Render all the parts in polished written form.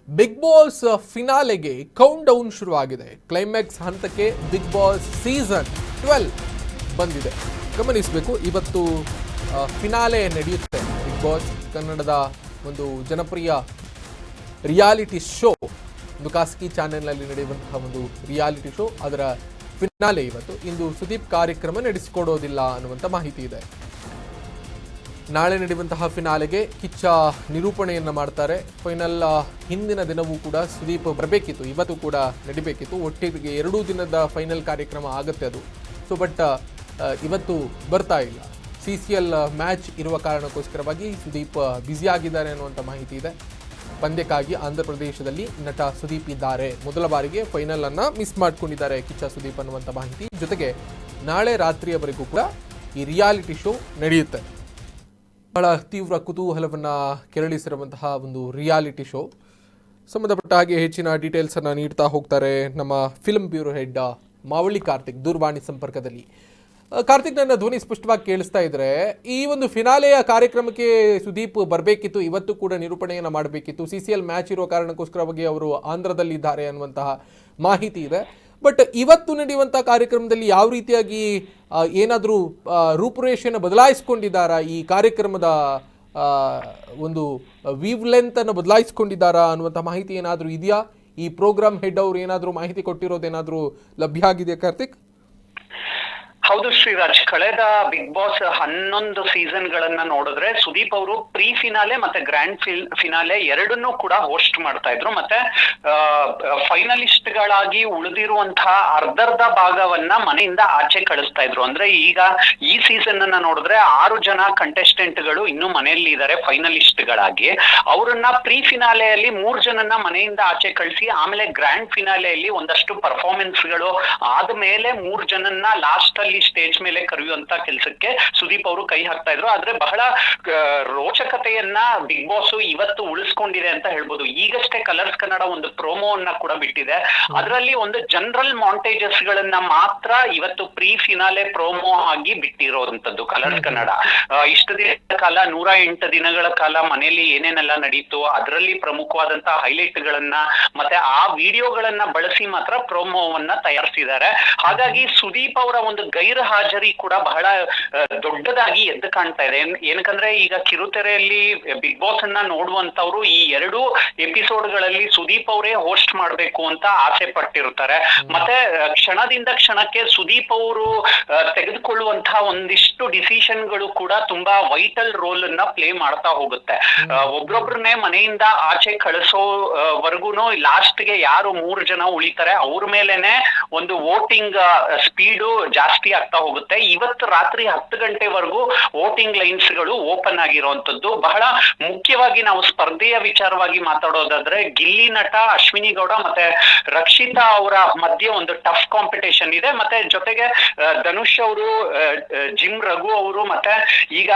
Big boss ಫಿನಾಲೆಗೆ count down ಶುರುವಾಗಿದೆ. Climax ಹಂತಕ್ಕೆ big boss season 12 ಬಂದಿದೆ. ಗಮನಿಸಬೇಕು, ಇವತ್ತು ಫಿನಾಲೆ ನಡೆಯುತ್ತೆ. ಬಿಗ್ ಬಾಸ್ ಕನ್ನಡದ ಒಂದು ಜನಪ್ರಿಯ ರಿಯಾಲಿಟಿ ಶೋ, ಒಂದು ಖಾಸಗಿ ಚಾನೆಲ್ನಲ್ಲಿ ನಡೆಯುವಂತಹ ಒಂದು ರಿಯಾಲಿಟಿ ಶೋ, ಅದರ ಫಿನಾಲೆ ಇವತ್ತು. ಇಂದು ಸುದೀಪ್ ಕಾರ್ಯಕ್ರಮ ನಡೆಸಿಕೊಡೋದಿಲ್ಲ ಅನ್ನುವಂಥ ಮಾಹಿತಿ ಇದೆ. ನಾಳೆ ನಡೆಯುವಂತಹ ಫಿನಾಲೆಗೆ ಕಿಚ್ಚ ನಿರೂಪಣೆಯನ್ನು ಮಾಡ್ತಾರೆ. ಫೈನಲ್ ಹಿಂದಿನ ದಿನವೂ ಕೂಡ ಸುದೀಪ್ ಬರಬೇಕಿತ್ತು, ಇವತ್ತು ಕೂಡ ನಡಿಬೇಕಿತ್ತು. ಒಟ್ಟಿಗೆ 2 ದಿನದ ಫೈನಲ್ ಕಾರ್ಯಕ್ರಮ ಆಗುತ್ತೆ ಅದು. ಬಟ್ ಇವತ್ತು ಬರ್ತಾ ಇಲ್ಲ. CCL ಮ್ಯಾಚ್ ಇರುವ ಕಾರಣಕ್ಕೋಸ್ಕರವಾಗಿ ಸುದೀಪ್ ಬ್ಯುಸಿ ಆಗಿದ್ದಾರೆ ಅನ್ನುವಂಥ ಮಾಹಿತಿ ಇದೆ. ಪಂದ್ಯಕ್ಕಾಗಿ ಆಂಧ್ರ ಪ್ರದೇಶದಲ್ಲಿ ನಟ ಸುದೀಪ್ ಇದ್ದಾರೆ. ಮೊದಲ ಬಾರಿಗೆ ಫೈನಲ್ ಅನ್ನು ಮಿಸ್ ಮಾಡ್ಕೊಂಡಿದ್ದಾರೆ ಕಿಚ್ಚ ಸುದೀಪ್ ಅನ್ನುವಂಥ ಮಾಹಿತಿ. ಜೊತೆಗೆ ನಾಳೆ ರಾತ್ರಿಯವರೆಗೂ ಕೂಡ ಈ ರಿಯಾಲಿಟಿ ಶೋ ನಡೆಯುತ್ತೆ. ಬಹಳ ತೀವ್ರ ಕುತೂಹಲವನ್ನು ಕೆರಳಿಸಿರುವಂತಹ ಒಂದು ರಿಯಾಲಿಟಿ ಶೋ. ಸಂಬಂಧಪಟ್ಟ ಹಾಗೆ ಹೆಚ್ಚಿನ ಡೀಟೇಲ್ಸನ್ನು ನೀಡ್ತಾ ಹೋಗ್ತಾರೆ ನಮ್ಮ ಫಿಲ್ಮ್ ಬ್ಯೂರೋ ಹೆಡ್ ಮಾವಳಿ ಕಾರ್ತಿಕ್ ದೂರವಾಣಿ ಸಂಪರ್ಕದಲ್ಲಿ. ಕಾರ್ತಿಕ್, ನನ್ನ ಧ್ವನಿ ಸ್ಪಷ್ಟವಾಗಿ ಕೇಳಿಸ್ತಾ ಇದ್ರೆ, ಈ ಒಂದು ಫಿನಾಲೆಯ ಕಾರ್ಯಕ್ರಮಕ್ಕೆ ಸುದೀಪ್ ಬರಬೇಕಿತ್ತು, ಇವತ್ತು ಕೂಡ ನಿರೂಪಣೆಯನ್ನು ಮಾಡಬೇಕಿತ್ತು. CCL ಮ್ಯಾಚ್ ಇರುವ ಕಾರಣಕ್ಕೋಸ್ಕರವಾಗಿ ಅವರು ಆಂಧ್ರದಲ್ಲಿದ್ದಾರೆ ಅನ್ನುವಂತಹ ಮಾಹಿತಿ ಇದೆ. ಬಟ್ ಇವತ್ತು ನಡೆಯುವಂಥ ಕಾರ್ಯಕ್ರಮದಲ್ಲಿ ಯಾವ ರೀತಿಯಾಗಿ ಏನಾದರೂ ರೂಪುರೇಷೆಯನ್ನು ಬದಲಾಯಿಸ್ಕೊಂಡಿದ್ದಾರಾ, ಈ ಕಾರ್ಯಕ್ರಮದ ಒಂದು ವೀವ್ ಲೆಂತ್ ಅನ್ನು ಬದಲಾಯಿಸ್ಕೊಂಡಿದ್ದಾರಾ ಅನ್ನುವಂಥ ಮಾಹಿತಿ ಏನಾದರೂ ಇದೆಯಾ? ಈ ಪ್ರೋಗ್ರಾಮ್ ಹೆಡ್ ಅವರು ಏನಾದರೂ ಮಾಹಿತಿ ಕೊಟ್ಟಿರೋದೇನಾದರೂ ಲಭ್ಯ ಆಗಿದೆಯಾ ಕಾರ್ತಿಕ್? ಹೌದು ಶ್ರೀರಾಜ್, ಕಳೆದ ಬಿಗ್ ಬಾಸ್ 11 ಸೀಸನ್ಗಳನ್ನ ನೋಡಿದ್ರೆ ಸುದೀಪ್ ಅವರು ಪ್ರೀ ಫಿನಾಲೆ ಮತ್ತೆ ಗ್ರ್ಯಾಂಡ್ ಫಿನಾಲೆ ಎರಡನ್ನೂ ಕೂಡ ಹೋಸ್ಟ್ ಮಾಡ್ತಾ ಇದ್ರು. ಮತ್ತೆ ಫೈನಲಿಸ್ಟ್ ಗಳಾಗಿ ಉಳಿದಿರುವಂತಹ ಅರ್ಧರ್ಧ ಭಾಗವನ್ನ ಮನೆಯಿಂದ ಆಚೆ ಕಳಿಸ್ತಾ ಇದ್ರು. ಅಂದ್ರೆ ಈಗ ಈ ಸೀಸನ್ ಅನ್ನ ನೋಡಿದ್ರೆ 6 ಜನ ಕಂಟೆಸ್ಟೆಂಟ್ ಗಳು ಇನ್ನು ಮನೆಯಲ್ಲಿ ಇದ್ದಾರೆ ಫೈನಲಿಸ್ಟ್ ಗಳಾಗಿ. ಅವರನ್ನ ಪ್ರೀ ಫಿನಾಲೆಯಲ್ಲಿ 3 ಜನನ್ನ ಮನೆಯಿಂದ ಆಚೆ ಕಳಿಸಿ, ಆಮೇಲೆ ಗ್ರ್ಯಾಂಡ್ ಫಿನಾಲೆಯಲ್ಲಿ ಒಂದಷ್ಟು ಪರ್ಫಾರ್ಮೆನ್ಸ್ ಗಳು ಆದ್ಮೇಲೆ 3 ಜನನ್ನ ಲಾಸ್ಟ್ ಅಲ್ಲಿ ಸ್ಟೇಜ್ ಮೇಲೆ ಕರೆಯುವಂತ ಕೆಲಸಕ್ಕೆ ಸುದೀಪ್ ಅವರು ಕೈ ಹಾಕ್ತಾ ಇದ್ರು. ಆದ್ರೆ ಬಹಳ ರೋಚಕತೆಯನ್ನ ಬಿಗ್ ಬಾಸ್ ಇವತ್ತು ಉಳಿಸ್ಕೊಂಡಿದೆ ಅಂತ ಹೇಳ್ಬೋದು. ಈಗಷ್ಟೇ ಕಲರ್ಸ್ ಕನ್ನಡ ಒಂದು ಪ್ರೋಮೋವನ್ನ ಕೂಡ ಬಿಟ್ಟಿದೆ. ಅದರಲ್ಲಿ ಒಂದು ಜನರಲ್ ಮಾಂಟೇಜಸ್ ಗಳನ್ನ ಮಾತ್ರ ಇವತ್ತು ಪ್ರೀ ಫಿನಾಲೆ ಪ್ರೋಮೋ ಆಗಿ ಬಿಟ್ಟಿರೋಂಥದ್ದು ಕಲರ್ಸ್ ಕನ್ನಡ. ಇಷ್ಟು ದಿನಗಳ ಕಾಲ 108 ದಿನಗಳ ಕಾಲ ಮನೆಯಲ್ಲಿ ಏನೇನೆಲ್ಲ ನಡೀತು, ಅದರಲ್ಲಿ ಪ್ರಮುಖವಾದಂತಹ ಹೈಲೈಟ್ ಗಳನ್ನ ಮತ್ತೆ ಆ ವಿಡಿಯೋಗಳನ್ನ ಬಳಸಿ ಮಾತ್ರ ಪ್ರೋಮೋವನ್ನ ತಯಾರಿಸಿದ್ದಾರೆ. ಹಾಗಾಗಿ ಸುದೀಪ್ ಅವರ ಒಂದು ಗೈರು ಹಾಜರಿ ಕೂಡ ಬಹಳ ದೊಡ್ಡದಾಗಿ ಎದ್ದು ಕಾಣ್ತಾ ಇದೆ. ಏನಕ್ಕಂದ್ರೆ ಈಗ ಕಿರುತೆರೆಯಲ್ಲಿ ಬಿಗ್ ಬಾಸ್ ಅನ್ನ ನೋಡುವಂತವ್ರು ಈ 2 ಎಪಿಸೋಡ್ಗಳಲ್ಲಿ ಸುದೀಪ್ ಅವರೇ ಹೋಸ್ಟ್ ಮಾಡ್ಬೇಕು ಅಂತ ಆಸೆ ಪಟ್ಟಿರ್ತಾರೆ. ಮತ್ತೆ ಕ್ಷಣದಿಂದ ಕ್ಷಣಕ್ಕೆ ಸುದೀಪ್ ಅವರು ತೆಗೆದುಕೊಳ್ಳುವಂತಹ ಒಂದಿಷ್ಟು ಡಿಸಿಷನ್ಗಳು ಕೂಡ ತುಂಬಾ ವೈಟಲ್ ರೋಲ್ ಅನ್ನ ಪ್ಲೇ ಮಾಡ್ತಾ ಹೋಗುತ್ತೆ. ಒಬ್ರೊಬ್ರನ್ನೇ ಮನೆಯಿಂದ ಆಚೆ ಕಳಿಸೋವರೆಗೂನು ಲಾಸ್ಟ್ಗೆ ಯಾರು 3 ಜನ ಉಳಿತಾರೆ ಅವ್ರ ಮೇಲೆನೆ ಒಂದು ವೋಟಿಂಗ್ ಸ್ಪೀಡು ಜಾಸ್ತಿ ಆಗ್ತಾ ಹೋಗುತ್ತೆ. ಇವತ್ತು ರಾತ್ರಿ 10 ಗಂಟೆವರೆಗೂ ವೋಟಿಂಗ್ ಲೈನ್ಸ್ ಗಳು ಓಪನ್ ಆಗಿರುವಂತದ್ದು. ಬಹಳ ಮುಖ್ಯವಾಗಿ ನಾವು ಸ್ಪರ್ಧೆಯ ವಿಚಾರವಾಗಿ ಮಾತಾಡೋದಾದ್ರೆ ಗಿಲ್ಲಿ ನಟ ಅಶ್ವಿನಿ ಗೌಡ ಮತ್ತೆ ರಕ್ಷಿತಾ ಅವರ ಮಧ್ಯೆ ಒಂದು ಟಫ್ ಕಾಂಪಿಟೇಷನ್ ಇದೆ. ಮತ್ತೆ ಜೊತೆಗೆ ಧನುಷ್ ಅವರು, ಜಿಮ್ ರಘು ಅವರು ಮತ್ತೆ ಈಗ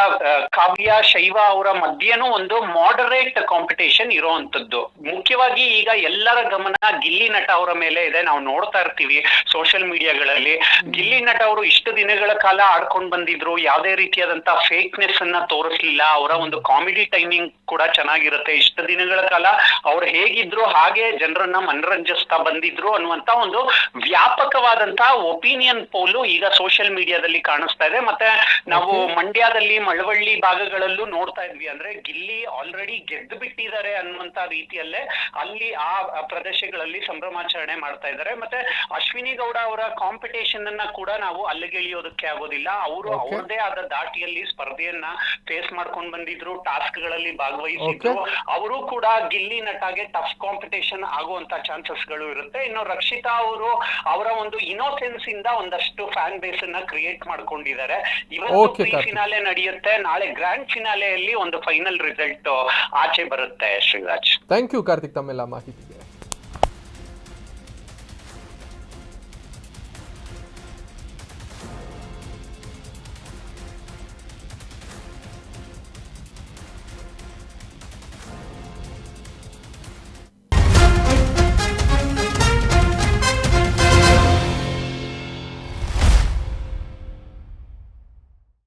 ಕಾವ್ಯ ಶೈವ ಅವರ ಮಧ್ಯೆನೂ ಒಂದು ಮಾಡರೇಟ್ ಕಾಂಪಿಟೇಷನ್ ಇರುವಂತದ್ದು. ಮುಖ್ಯವಾಗಿ ಈಗ ಎಲ್ಲರ ಗಮನ ಗಿಲ್ಲಿ ನಟ ಅವರ ಮೇಲೆ ಇದೆ. ನಾವು ನೋಡ್ತಾ ಇರ್ತೀವಿ ಸೋಷಿಯಲ್ ಮೀಡಿಯಾಗಳಲ್ಲಿ ಗಿಲ್ಲಿ ನಟ ಅವರು ಇಷ್ಟು ದಿನಗಳ ಕಾಲ ಆಡ್ಕೊಂಡು ಬಂದಿದ್ರು, ಯಾವುದೇ ರೀತಿಯಾದಂತಹ ಫೇಕ್ನೆಸ್ ಅನ್ನ ತೋರಿಸ್ಲಿಲ್ಲ. ಅವರ ಒಂದು ಕಾಮಿಡಿ ಟೈಮಿಂಗ್ ಕೂಡ ಚೆನ್ನಾಗಿರುತ್ತೆ. ಇಷ್ಟು ದಿನಗಳ ಕಾಲ ಅವ್ರು ಹೇಗಿದ್ರು ಹಾಗೆ ಜನರನ್ನ ಮನರಂಜಿಸ್ತಾ ಬಂದಿದ್ರು ಅನ್ನುವಂತ ಒಂದು ವ್ಯಾಪಕವಾದಂತಹ ಒಪಿನಿಯನ್ ಪೋಲು ಈಗ ಸೋಷಿಯಲ್ ಮೀಡಿಯಾದಲ್ಲಿ ಕಾಣಿಸ್ತಾ ಇದೆ. ಮತ್ತೆ ನಾವು ಮಂಡ್ಯದಲ್ಲಿ ಮಳವಳ್ಳಿ ಭಾಗಗಳಲ್ಲೂ ನೋಡ್ತಾ ಇದ್ವಿ. ಅಂದ್ರೆ ಗಿಲ್ಲಿ ಆಲ್ರೆಡಿ ಗೆದ್ದು ಬಿಟ್ಟಿದ್ದಾರೆ ಅನ್ನುವಂತ ರೀತಿಯಲ್ಲೇ ಅಲ್ಲಿ ಆ ಪ್ರದೇಶಗಳಲ್ಲಿ ಸಂಭ್ರಮಾಚರಣೆ ಮಾಡ್ತಾ ಇದ್ದಾರೆ. ಮತ್ತೆ ಅಶ್ವಿನಿ ಗೌಡ ಅವರ ಕಾಂಪಿಟೇಷನ್ ಅನ್ನ ಕೂಡ ನಾವು ಅಲ್ಲಿಗೆಳಿಯೋದಕ್ಕೆ ಆಗೋದಿಲ್ಲ. ಅವರು ಅವ್ರದೇ ಆದ ದಾಟಿಯಲ್ಲಿ ಸ್ಪರ್ಧೆಯನ್ನ ಫೇಸ್ ಮಾಡ್ಕೊಂಡು ಬಂದಿದ್ರು, ಟಾಸ್ಕ್ ಗಳಲ್ಲಿ ಭಾಗವಹಿಸಿದ್ರು. ಅವರು ಕೂಡ ಗಿಲ್ಲಿ ನಟಗೆ ಟಫ್ ಕಾಂಪಿಟೇಷನ್ ಆಗುವಂತ ಚಾನ್ಸಸ್ ಗಳು ಇರುತ್ತೆ. ಇನ್ನು ರಕ್ಷಿತಾ ಅವರು ಅವರ ಒಂದು ಇನೋಸೆನ್ಸ್ ಇಂದ ಒಂದಷ್ಟು ಫ್ಯಾನ್ ಬೇಸ್ ಅನ್ನ ಕ್ರಿಯೇಟ್ ಮಾಡ್ಕೊಂಡಿದ್ದಾರೆ. ಇವತ್ತು ಪ್ರೀ ಫಿನಾಲೆ ನಡೆಯುತ್ತೆ, ನಾಳೆ ಗ್ರ್ಯಾಂಡ್ ಫಿನಾಲೆಯಲ್ಲಿ ಒಂದು ಫೈನಲ್ ರಿಸಲ್ಟ್ ಆಚೆ ಬರುತ್ತೆ. ಶ್ರೀರಾಜ್, ಥ್ಯಾಂಕ್ ಯು ಕಾರ್ತಿಕ್ ತಮ್ಮೆಲ್ಲ ಮಾಹಿತಿ.